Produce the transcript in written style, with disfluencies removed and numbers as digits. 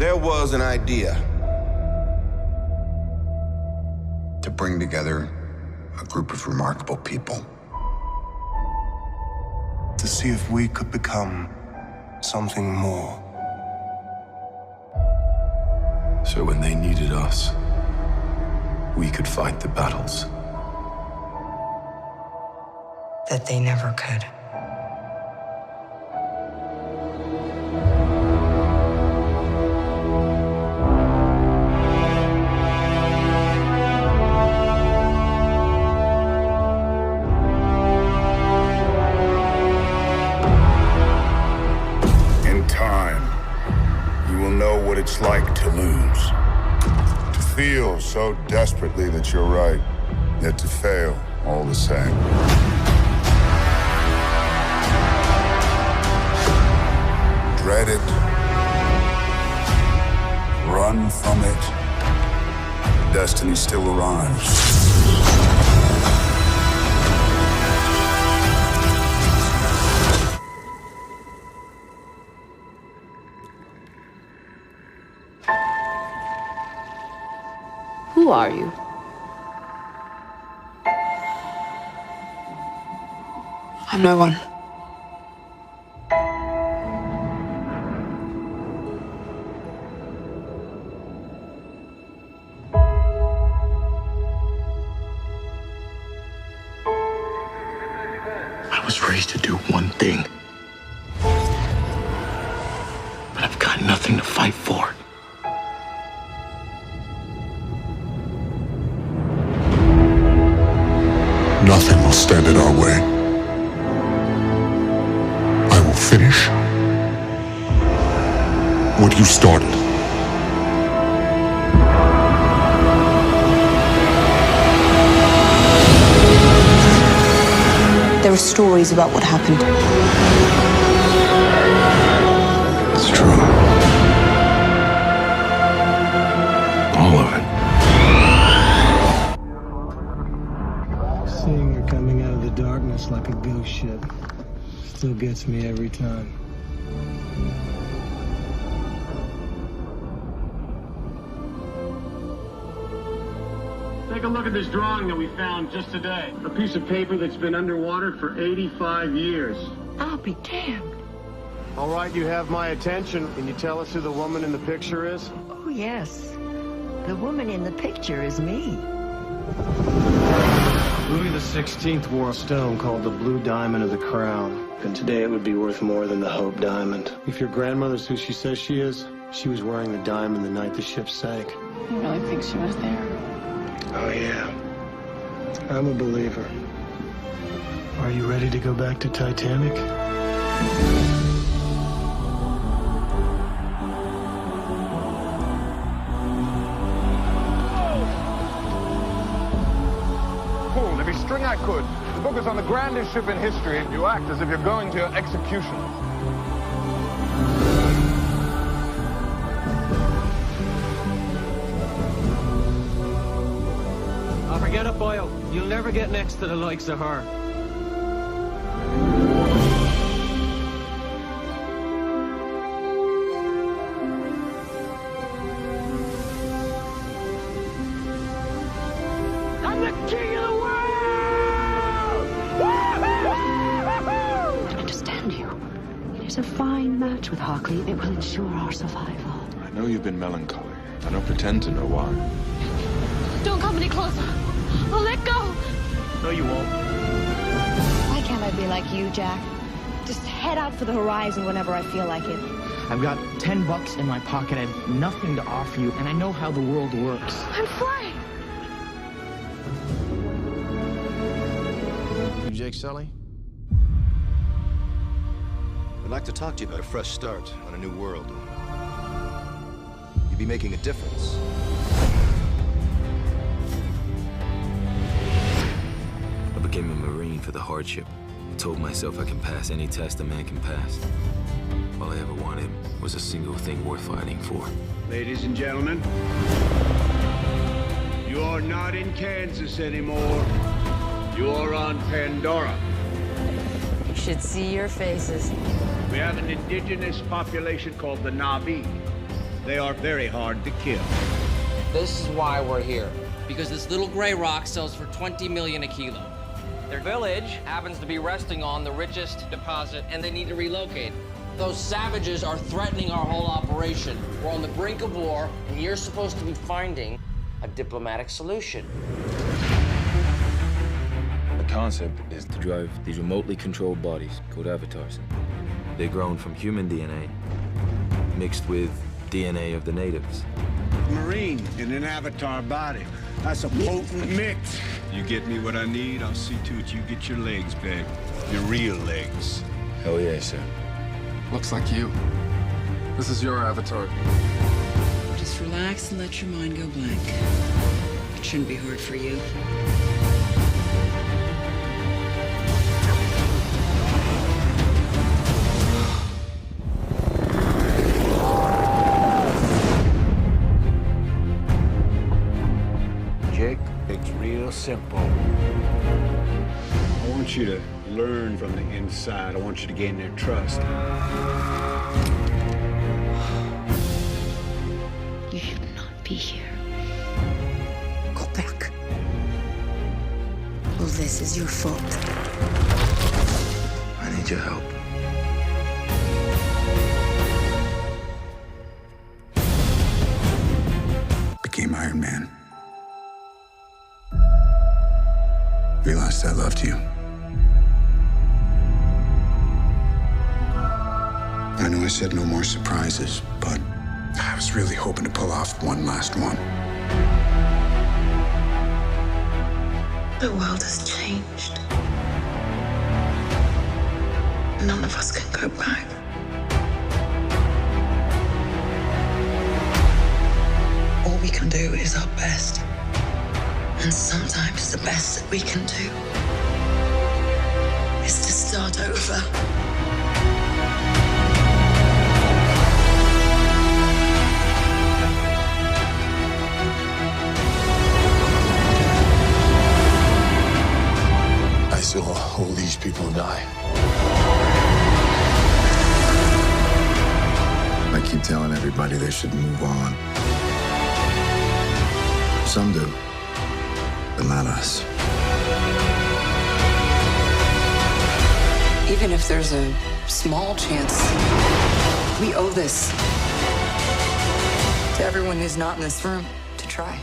There was an idea to bring together a group of remarkable people. To see if we could become something more. So when they needed us, we could fight the battles that they never could. In time, you will know what it's like to lose. To feel so desperately that you're right, yet to fail all the same. Dread it. Run from it. Destiny still arrives. Who are you? I'm no one. I was raised to do one thing, but I've got nothing to fight for. Nothing will stand in our way. I will finish what you started. There are stories about what happened. It's true. All of it. Seeing her coming out of the darkness like a ghost ship still gets me every time. Take a look at this drawing that we found just today. A piece of paper that's been underwater for 85 years. I'll be damned. All right, you have my attention. Can you tell us who the woman in the picture is? Oh, yes. The woman in the picture is me. Louis XVI wore a stone called the Blue Diamond of the Crown. And today it would be worth more than the Hope Diamond. If your grandmother's who she says she is, she was wearing the diamond the night the ship sank. You really think she was there? Oh, yeah. I'm a believer. Are you ready to go back to Titanic? Pulled every string I could. The book is on the grandest ship in history. You act as if you're going to your execution. Forget it, Boyle. You'll never get next to the likes of her. I'm the king of the world! I understand you. It is a fine match with Hockley. It will ensure our survival. I know you've been melancholy. I don't pretend to know why. Don't come any closer. I'll let go. No, you won't. Why can't I be like you, Jack? Just head out for the horizon whenever I feel like it. I've got $10 in my pocket. I have nothing to offer you, and I know how the world works. I'm flying. You Jake Sully? I'd like to talk to you about a fresh start on a new world. You'd be making a difference. I became a Marine for the hardship. I told myself I can pass any test a man can pass. All I ever wanted was a single thing worth fighting for. Ladies and gentlemen, you are not in Kansas anymore. You are on Pandora. You should see your faces. We have an indigenous population called the Na'vi. They are very hard to kill. This is why we're here. Because this little gray rock sells for 20 million a kilo. Their village happens to be resting on the richest deposit, and they need to relocate. Those savages are threatening our whole operation. We're on the brink of war, and you're supposed to be finding a diplomatic solution. The concept is to drive these remotely controlled bodies called avatars. They're grown from human DNA mixed with DNA of the natives. Marine in an avatar body. That's a potent mix. You get me what I need, I'll see to it you get your legs back. Your real legs. Hell yeah, sir. Looks like you. This is your avatar. Just relax and let your mind go blank. It shouldn't be hard for you. Jake, it's real simple. I want you to learn from the inside. I want you to gain their trust. You should not be here. Go back. All this is your fault. I need your help. Became Iron Man. Realized I loved you. I know I said no more surprises, but I was really hoping to pull off one last one. The world has changed. None of us can go back. All we can do is our best. And sometimes the best that we can do is to start over. I saw all these people die. I keep telling everybody they should move on. Some do, but not us. Even if there's a small chance, we owe this to everyone who's not in this room to try.